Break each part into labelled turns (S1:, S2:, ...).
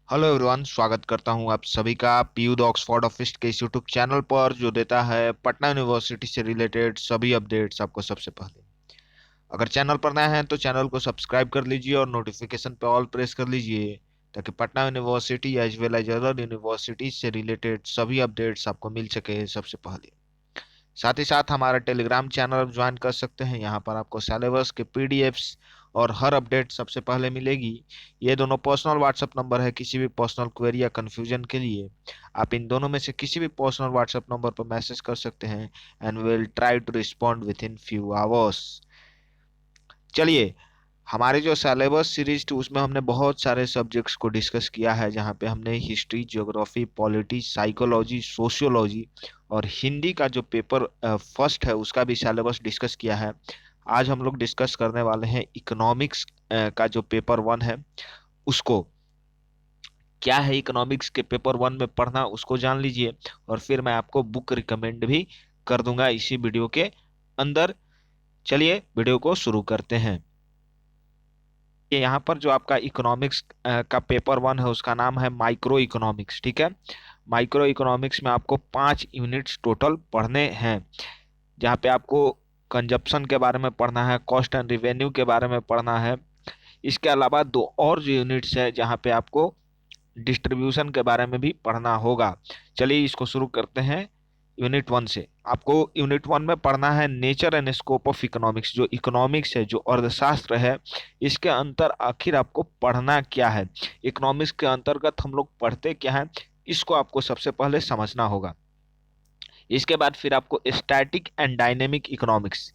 S1: Hello everyone, स्वागत करता हूं आप सभी का पीयू द ऑक्सफोर्ड ऑफिस के इस यूट्यूब चैनल पर जो देता है पटना यूनिवर्सिटी से रिलेटेड सभी अपडेट्स आपको सबसे पहले। अगर चैनल पर नए हैं तो चैनल को सब्सक्राइब कर लीजिए और नोटिफिकेशन पे ऑल प्रेस कर लीजिए ताकि Patna university as well as other university से रिलेटेड सभी अपडेट्स आपको मिल सके सबसे पहले। साथ ही साथ हमारा टेलीग्राम चैनल आप ज्वाइन कर सकते हैं। यहाँ पर आपको सिलेबस के पीडीएफ्स और हर अपडेट सबसे पहले मिलेगी। ये दोनों पर्सनल व्हाट्सएप नंबर है, किसी भी पर्सनल क्वेरी या कंफ्यूजन के लिए आप इन दोनों में से किसी भी पर्सनल व्हाट्सएप नंबर पर मैसेज कर सकते हैं and will try to respond within few hours. चलिए, हमारे जो सिलेबस सीरीज थी उसमें हमने बहुत सारे सब्जेक्ट्स को डिस्कस किया है, जहाँ पे हमने history, geography, polity, psychology, sociology और हिंदी का जो पेपर फर्स्ट है उसका भी सिलेबस डिस्कस किया है। आज हम लोग डिस्कस करने वाले हैं इकोनॉमिक्स का जो पेपर वन है उसको। क्या है इकोनॉमिक्स के पेपर वन में पढ़ना उसको जान लीजिए और फिर मैं आपको बुक रिकमेंड भी कर दूंगा इसी वीडियो के अंदर। चलिए वीडियो को शुरू करते हैं। ये यहाँ पर जो आपका इकोनॉमिक्स का पेपर वन है उसका नाम है माइक्रो इकोनॉमिक्स। ठीक है, माइक्रो इकोनॉमिक्स में आपको 5 यूनिट्स टोटल पढ़ने हैं, जहाँ पे आपको कंजप्शन के बारे में पढ़ना है, कॉस्ट एंड रिवेन्यू के बारे में पढ़ना है। इसके अलावा दो और जो यूनिट्स है जहाँ पे आपको डिस्ट्रीब्यूशन के बारे में भी पढ़ना होगा। चलिए इसको शुरू करते हैं यूनिट वन से। आपको यूनिट वन में पढ़ना है nature and scope of economics. जो इकोनॉमिक्स है, जो अर्थशास्त्र है, इसके अंतर आखिर आपको पढ़ना क्या है, इकोनॉमिक्स के अंतर्गत हम लोग पढ़ते क्या है, इसको आपको सबसे पहले समझना होगा। इसके बाद फिर आपको static and dynamic economics,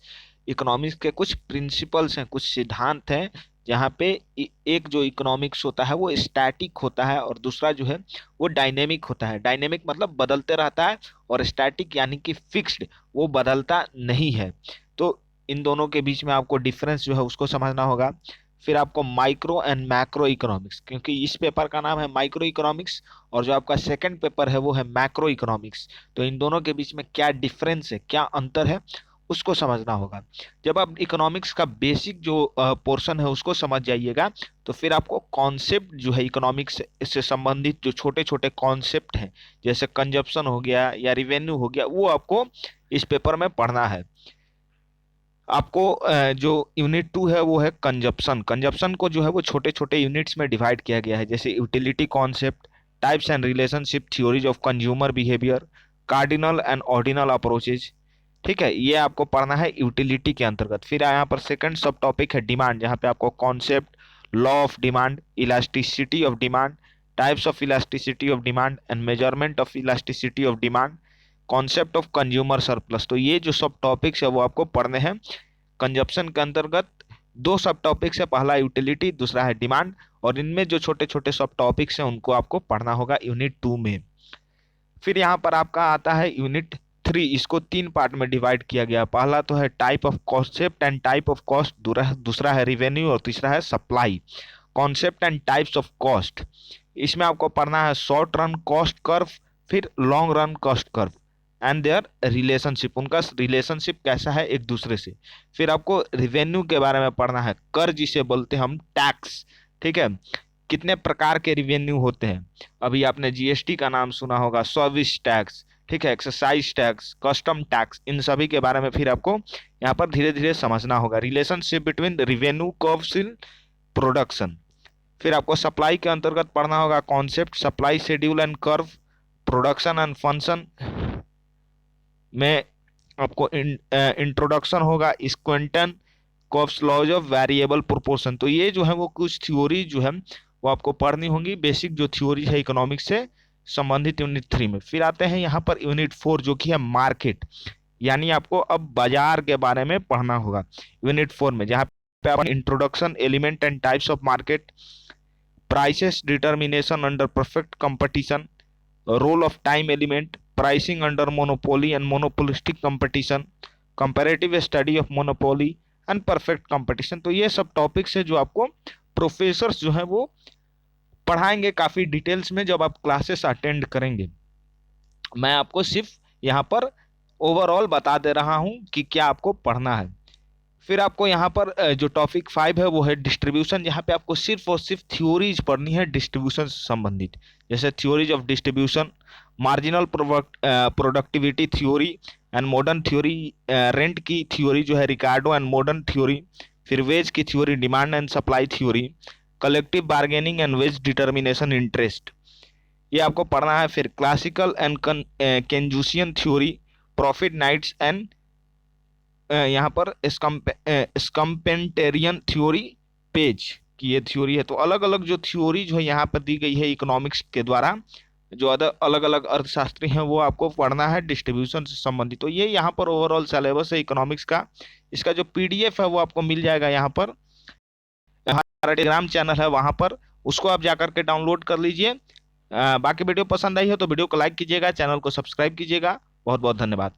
S1: economics के कुछ प्रिंसिपल्स हैं, कुछ सिद्धांत हैं, जहाँ पे एक जो इकोनॉमिक्स होता है वो स्टैटिक होता है और दूसरा जो है वो डायनेमिक होता है। डायनेमिक मतलब बदलते रहता है और स्टैटिक यानी कि फिक्स्ड, वो बदलता नहीं है। तो इन दोनों के बीच में आपको डिफरेंस जो है उसको समझना होगा। फिर आपको माइक्रो एंड मैक्रो इकोनॉमिक्स, क्योंकि इस पेपर का नाम है माइक्रो इकोनॉमिक्स और जो आपका सेकंड पेपर है वो है मैक्रो इकोनॉमिक्स। तो इन दोनों के बीच में क्या डिफरेंस है, क्या अंतर है, उसको समझना होगा। जब आप इकोनॉमिक्स का बेसिक जो पोर्शन है उसको समझ जाइएगा तो फिर आपको कॉन्सेप्ट जो है इकोनॉमिक्स से संबंधित जो छोटे छोटे कॉन्सेप्ट हैं, जैसे कंजप्शन हो गया या रिवेन्यू हो गया, वो आपको इस पेपर में पढ़ना है। आपको जो यूनिट टू है वो है कंजप्शन। कंजप्शन को जो है वो छोटे छोटे यूनिट्स में डिवाइड किया गया है, जैसे utility concept, types and relationship, theories of consumer behaviour, cardinal and ordinal approaches. ठीक है, ये आपको पढ़ना है यूटिलिटी के अंतर्गत। फिर यहाँ पर सेकंड सब टॉपिक है डिमांड, जहाँ पे आपको concept, law of demand, elasticity of demand, types of elasticity of demand and measurement of elasticity of demand, concept of consumer surplus. तो ये जो सब टॉपिक्स है वो आपको पढ़ने हैं कंजप्शन के अंतर्गत। दो सब टॉपिक्स है, पहला यूटिलिटी, दूसरा है डिमांड, और इनमें जो छोटे छोटे सब टॉपिक्स हैं उनको आपको पढ़ना होगा यूनिट टू में। फिर यहाँ पर आपका आता है यूनिट थ्री। इसको तीन पार्ट में डिवाइड किया गया। पहला तो है type of concept and type of cost, दूसरा है रिवेन्यू और तीसरा है supply. Concept and types of cost, इसमें आपको पढ़ना है शॉर्ट रन कॉस्ट कर्व, फिर long run cost curve and their relationship, उनका रिलेशनशिप कैसा है एक दूसरे से। फिर आपको रिवेन्यू के बारे में पढ़ना है, कर जिसे बोलते हैं हम, टैक्स। ठीक है, कितने प्रकार के रिवेन्यू होते हैं। अभी आपने जीएसटी का नाम सुना होगा, सर्विस टैक्स, ठीक है, एक्सरसाइज टैक्स, कस्टम टैक्स, इन सभी के बारे में फिर आपको यहाँ पर धीरे धीरे समझना होगा। Relationship between revenue curves in production. फिर आपको सप्लाई के अंतर्गत पढ़ना होगा concept, supply schedule and curve, production and function में आपको इंट्रोडक्शन होगा, स्क्विंटन, कॉप्स लॉज ऑफ वेरिएबल प्रोपोर्शन। तो ये जो है वो कुछ थ्योरी जो है वो आपको पढ़नी होंगी, बेसिक जो थ्योरी है इकोनॉमिक्स से संबंधित यूनिट थ्री में। फिर आते हैं यहाँ पर यूनिट फोर जो कि है मार्केट, यानी आपको अब बाजार के बारे में पढ़ना होगा यूनिट फोर में, जहाँ पे आप introduction, element and types of market, prices determination under perfect competition, role of time element, pricing under monopoly and monopolistic competition, comparative study of monopoly and perfect competition। तो ये सब टॉपिक्स है जो आपको प्रोफेसर्स जो है वो पढ़ाएंगे काफी डिटेल्स में जब आप क्लासेस अटेंड करेंगे। मैं आपको सिर्फ यहाँ पर ओवरऑल बता दे रहा हूँ कि क्या आपको पढ़ना है। फिर आपको यहाँ पर जो टॉपिक 5 है वो है डिस्ट्रीब्यूशन, जहाँ पे आपको सिर्फ और सिर्फ थ्योरीज पढ़नी है डिस्ट्रीब्यूशन से संबंधित, जैसे theories of distribution, marginal productivity theory and modern theory, rent की थ्योरी जो है रिकार्डो एंड मॉडर्न थ्योरी, फिर वेज की theory, demand and supply theory, collective bargaining and wage determination interest, ये आपको पढ़ना है। फिर classical and Keynesian theory, profit Knight's and यहाँ पर स्कम्पेंटेरियन थ्योरी पेज की ये थ्योरी है। तो अलग अलग जो थ्योरी जो है यहाँ पर दी गई है इकोनॉमिक्स के द्वारा, जो अलग अलग अर्थशास्त्री हैं वो आपको पढ़ना है डिस्ट्रीब्यूशन से संबंधित। तो ये यहाँ पर ओवरऑल सिलेबस है इकोनॉमिक्स का। इसका जो पीडीएफ है वो आपको मिल जाएगा यहाँ पर, हमारा टेलीग्राम चैनल है वहाँ पर, उसको आप जाकर के डाउनलोड कर लीजिए। बाकी वीडियो पसंद आई हो तो वीडियो को लाइक कीजिएगा, चैनल को सब्सक्राइब कीजिएगा। बहुत बहुत धन्यवाद।